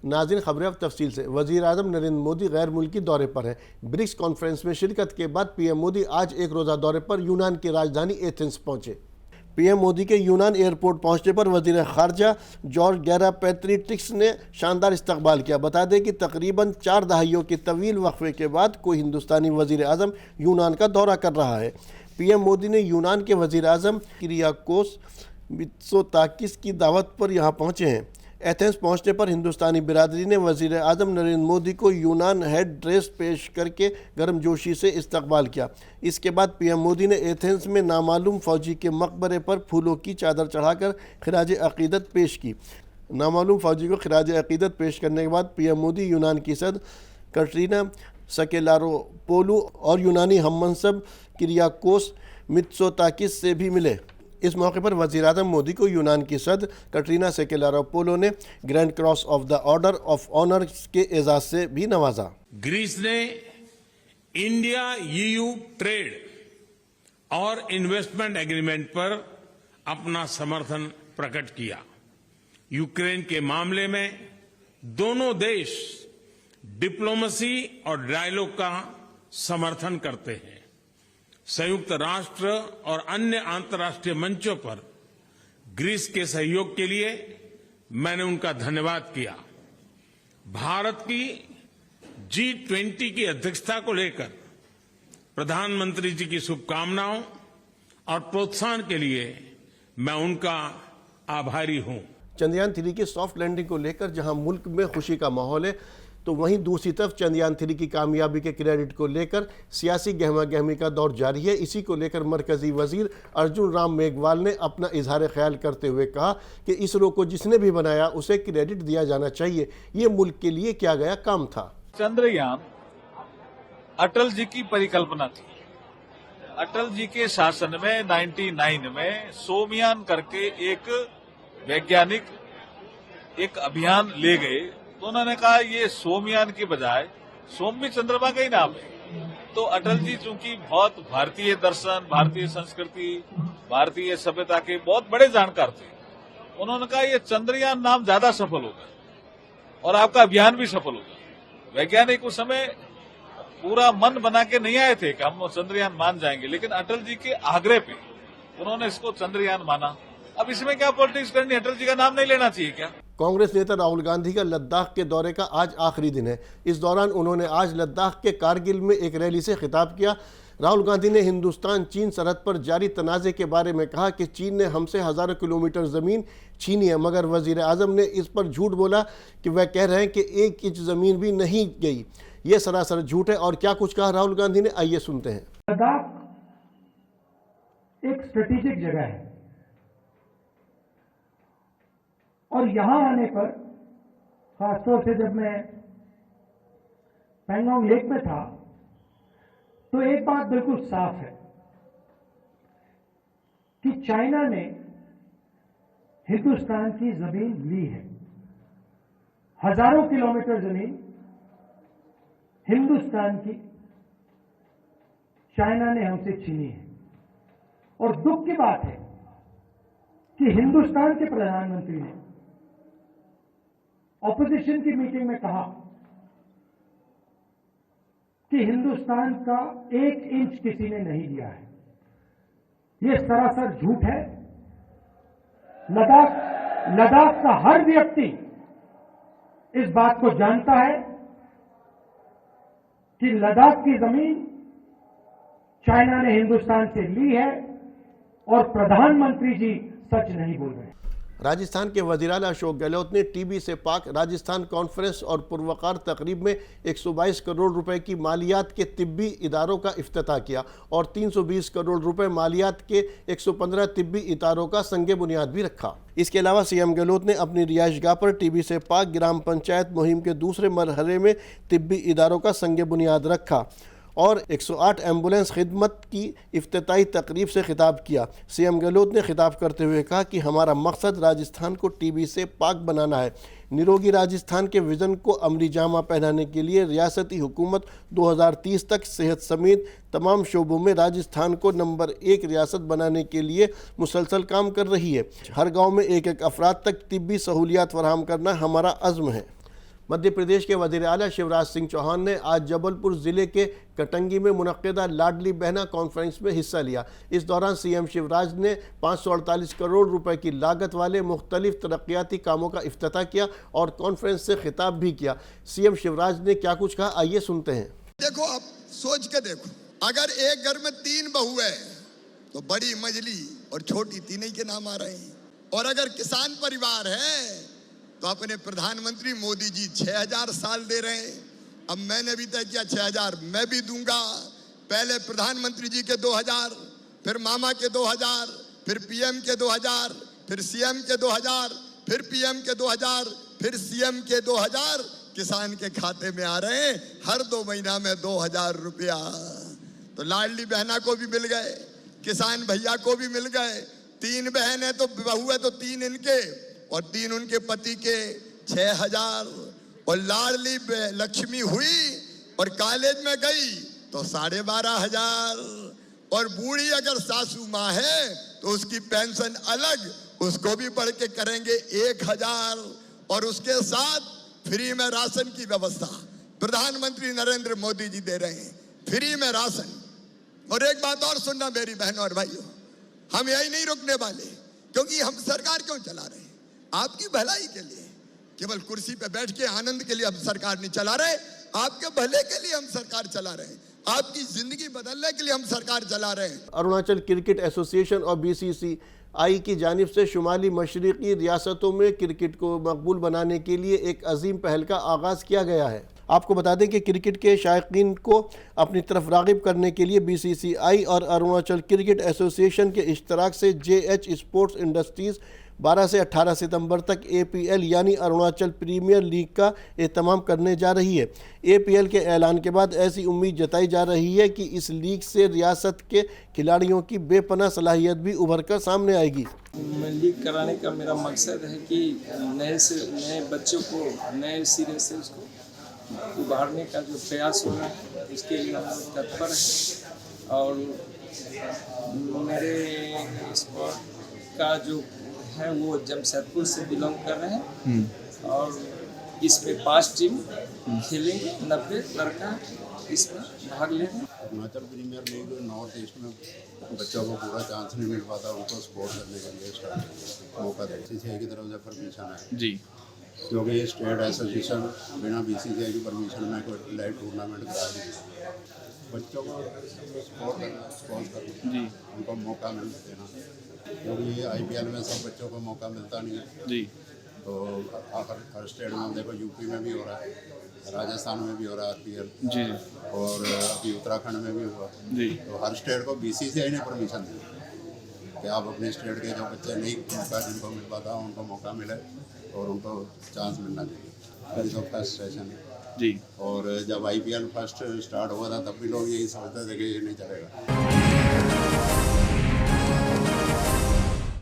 नाज़रीन, खबरें अब तफसील से। वज़ीर आज़म नरेंद्र मोदी गैर मुल्की दौरे पर हैं। ब्रिक्स कॉन्फ्रेंस में शिरकत के बाद पीएम मोदी आज एक रोज़ा दौरे पर यूनान की राजधानी एथेंस पहुंचे। पीएम मोदी के यूनान एयरपोर्ट पहुंचने पर वज़ीर ख़ारजा जॉर्ज गैरापेट्रिटिक्स ने शानदार इस्तकबाल किया। बता दें कि तकरीबन 4 दहाइयों के तवील वक्फे के बाद कोई हिंदुस्तानी वज़ीर आज़म यूनान का दौरा कर रहा है। पीएम मोदी ने यूनान के वज़ीर आज़म किरियाकोस मित्सोताकिस की दावत पर यहाँ पहुँचे हैं। एथेंस पहुंचने पर हिंदुस्तानी बिरादरी ने वज़ीर आज़म नरेंद्र मोदी को यूनान हेड ड्रेस पेश करके गर्मजोशी से इस्तकबाल किया। इसके बाद पीएम मोदी ने एथेंस में नामालूम फ़ौजी के मकबरे पर फूलों की चादर चढ़ाकर खिराज अक़ीदत पेश की। नामालूम फ़ौजी को खिराज अक़ीदत पेश करने के बाद पीएम मोदी यूनान की सदर कैटरीना सकेलारोपोलू और यूनानी हममनसब किरियाकोस मित्सोताकिस से भी मिले। इस मौके पर वज़ीर आज़म मोदी को यूनान की सदर कैटरीना सकेलारोपोलो ने grand cross of the order of honour के एजाज़ से भी नवाजा। ग्रीस ने इंडिया ईयू ट्रेड और इन्वेस्टमेंट एग्रीमेंट पर अपना समर्थन प्रकट किया। यूक्रेन के मामले में दोनों देश डिप्लोमेसी और डायलॉग का समर्थन करते हैं। संयुक्त राष्ट्र और अन्य अंतर्राष्ट्रीय मंचों पर ग्रीस के सहयोग के लिए मैंने उनका धन्यवाद किया। भारत की G20 की अध्यक्षता को लेकर प्रधानमंत्री जी की शुभकामनाओं और प्रोत्साहन के लिए मैं उनका आभारी हूं। चंद्रयान 3 की सॉफ्ट लैंडिंग को लेकर जहां मुल्क में खुशी का माहौल है, तो वहीं दूसरी तरफ चंद्रयान 3 की कामयाबी के क्रेडिट को लेकर सियासी गहमा गहमी का दौर जारी है। इसी को लेकर मरकजी वजीर अर्जुन राम मेघवाल ने अपना इजहार ख्याल करते हुए कहा कि इसरो को जिसने भी बनाया उसे क्रेडिट दिया जाना चाहिए। ये मुल्क के लिए किया गया काम था। चंद्रयान अटल जी की परिकल्पना थी। अटल जी के शासन में 99 में सोमयान करके एक वैज्ञानिक एक अभियान ले गए, तो उन्होंने कहा ये सोमयान की बजाय सोम भी चंद्रमा का ही नाम है। तो अटल जी चूंकि बहुत भारतीय दर्शन, भारतीय संस्कृति, भारतीय सभ्यता के बहुत बड़े जानकार थे, उन्होंने कहा ये चंद्रयान नाम ज्यादा सफल होगा और आपका अभियान भी सफल होगा। वैज्ञानिक उस समय पूरा मन बना के नहीं आए थे कि हम चंद्रयान मान जाएंगे, लेकिन अटल जी के आग्रह पे उन्होंने इसको चंद्रयान माना। अब इसमें क्या पॉलिटिक्स करनी, अटल जी का नाम नहीं लेना चाहिए क्या? कांग्रेस नेता राहुल गांधी का लद्दाख के दौरे का आज आखिरी दिन है। इस दौरान उन्होंने आज लद्दाख के कारगिल में एक रैली से खिताब किया। राहुल गांधी ने हिंदुस्तान चीन सरहद पर जारी तनाज़े के बारे में कहा कि चीन ने हमसे हज़ारों किलोमीटर ज़मीन छीनी है, मगर वज़ीर आज़म ने इस पर झूठ बोला कि वह कह रहे हैं कि 1 इंच ज़मीन भी नहीं गई। ये सरासर झूठ है। और क्या कुछ कहा राहुल गांधी ने, आइए सुनते हैं। लद्दाख एक स्ट्रेटेजिक जगह है और यहां आने पर, खासतौर से जब मैं पैंगोंग लेक में था, तो एक बात बिल्कुल साफ है कि चाइना ने हिंदुस्तान की जमीन ली है। हजारों किलोमीटर जमीन हिंदुस्तान की चाइना ने हमसे छीनी है। और दुख की बात है कि हिंदुस्तान के प्रधानमंत्री ने ऑपोजिशन की मीटिंग में कहा कि हिंदुस्तान का 1 इंच किसी ने नहीं दिया है। यह सरासर झूठ है। लद्दाख का हर व्यक्ति इस बात को जानता है कि लद्दाख की जमीन चाइना ने हिंदुस्तान से ली है और प्रधानमंत्री जी सच नहीं बोल रहे। राजस्थान के वज़ीर-ए-आला अशोक गहलोत ने टीबी से पाक राजस्थान कॉन्फ्रेंस और पुरवकार तकरीब में 122 करोड़ रुपए की मालियात के तिब्बी इदारों का इफ्तिताह किया और 320 करोड़ रुपए मालियात के 115 तिब्बी इदारों का संगे बुनियाद भी रखा। इसके अलावा सीएम गहलोत ने अपनी रिहाइशगाह पर टीबी से पाक ग्राम पंचायत मुहिम के दूसरे मरहले में तिब्बी इदारों का संगे बुनियाद रखा और 108 एम्बुलेंस खिदमत की इफ्तिताई तकरीब से खिताब किया। सीएम गहलोत ने खिताब करते हुए कहा कि हमारा मकसद राजस्थान को टीबी से पाक बनाना है। निरोगी राजस्थान के विज़न को अमली जामा पहनाने के लिए रियासती हुकूमत 2030 तक सेहत समेत तमाम शोबों में राजस्थान को नंबर 1 रियासत बनाने के लिए मुसलसल काम कर रही है। हर गाँव में 1-1 अफराद तक तिब्बी सहूलियात फराहम करना हमारा अज़्म है। मध्य प्रदेश के वज़ीर आला शिवराज सिंह चौहान ने आज जबलपुर जिले के कटंगी में मुनक्किदा लाडली बहना कॉन्फ्रेंस में हिस्सा लिया। इस दौरान सीएम शिवराज ने 548 करोड़ रुपए की लागत वाले मुख्तलिफ तरक्याती कामों का इफ्तिताह किया और कॉन्फ्रेंस से खिताब भी किया। सीएम शिवराज ने क्या कुछ कहा, आइए सुनते हैं। देखो, आप सोच के देखो, अगर एक घर में 3 बहू है तो बड़ी मजली और छोटी तीन ही के नाम आ रहे हैं। और अगर किसान परिवार है तो अपने प्रधानमंत्री मोदी जी 6000 साल दे रहे हैं। अब मैंने भी तय किया 6000 मैं भी दूंगा। पहले प्रधानमंत्री जी के 2000, फिर मामा के 2000, फिर पीएम के 2000, फिर सीएम के 2000, फिर पीएम के 2000, फिर सीएम के 2000 किसान के खाते में आ रहे हैं। हर 2 महीना में 2000 रुपया। तो लाडली बहना को भी मिल गए, किसान भैया को भी मिल गए। 3 बहन है तो बहू है तो 3 इनके और 3 उनके पति के 6000। और लाडली लक्ष्मी हुई और कॉलेज में गई तो 12,500। और बूढ़ी अगर सासू माँ है तो उसकी पेंशन अलग, उसको भी बढ़ के करेंगे 1000। और उसके साथ फ्री में राशन की व्यवस्था प्रधानमंत्री नरेंद्र मोदी जी दे रहे हैं, फ्री में राशन। और एक बात और सुनना मेरी बहनों और भाइयों, हम यही नहीं रुकने वाले, क्योंकि हम सरकार क्यों चला रहे हैं? आपकी भलाई के लिए। केवल कुर्सी पे बैठ के आनंद के लिए हम सरकार नहीं चला रहे, आपके भले के लिए हम सरकार चला रहे हैं, आपकी जिंदगी बदलने के लिए हम सरकार चला रहे हैं। अरुणाचल क्रिकेट एसोसिएशन और BCCI की जानिब से शुमाली मशरिकी रियासतों में क्रिकेट को मकबूल बनाने के लिए एक अजीम पहल का आगाज़ किया गया है। आपको बता दें कि क्रिकेट के शायकीन को अपनी तरफ राग़िब करने के लिए BCCI और अरुणाचल क्रिकेट एसोसिएशन के इश्तराक से JH स्पोर्ट्स इंडस्ट्रीज़ 12 से 18 सितंबर तक APL यानी अरुणाचल प्रीमियर लीग का एहतमाम करने जा रही है। APL के ऐलान के बाद ऐसी उम्मीद जताई जा रही है कि इस लीग से रियासत के खिलाड़ियों की बेपनाह सलाहियत भी उभर कर सामने आएगी। लीग कराने का मेरा मकसद है कि नए बच्चों को नए सिरे से उसको उभारने का जो प्रयास हो रहा है उसके लिए हम तत्पर हैं। और मेरे स्पोर्ट का जो है वो जमशेदपुर से बिलोंग कर रहे हैं और इसमें 5 टीम खेलेंगे, 90 लड़का इसमें भाग लेंगे। Arunachal premier league north east में बच्चों को पूरा चांस नहीं मिल पाता, उनको सपोर्ट करने के लिए स्टार्ट मौका दे BCCI की तरफ से परमिशन है जी, क्योंकि ये स्टेट एसोसिएशन बिना BCCI की परमिशन में कोई लाइव टूर्नामेंट करा नहीं। बच्चों को सपोर्ट करना, स्पॉन्सर करना जी, उनको मौका मिल देना, क्योंकि ये IPL में सब बच्चों को मौका मिलता नहीं है जी। तो हर स्टेट में देखो, यूपी में भी हो रहा है, राजस्थान में भी हो रहा है IPL जी, और अभी उत्तराखंड में भी हुआ जी। तो हर स्टेट को BCCI ने परमिशन दी कि आप अपने स्टेट के जो बच्चे नहीं मौका जिनको मिल पाता उनको मौका मिले और उनको चांस मिलना चाहिए। तो फर्स्ट सेशन जी। और जब IPL फर्स्ट स्टार्ट हुआ था तब भी लोग यही सोचते थे कि ये नहीं चलेगा।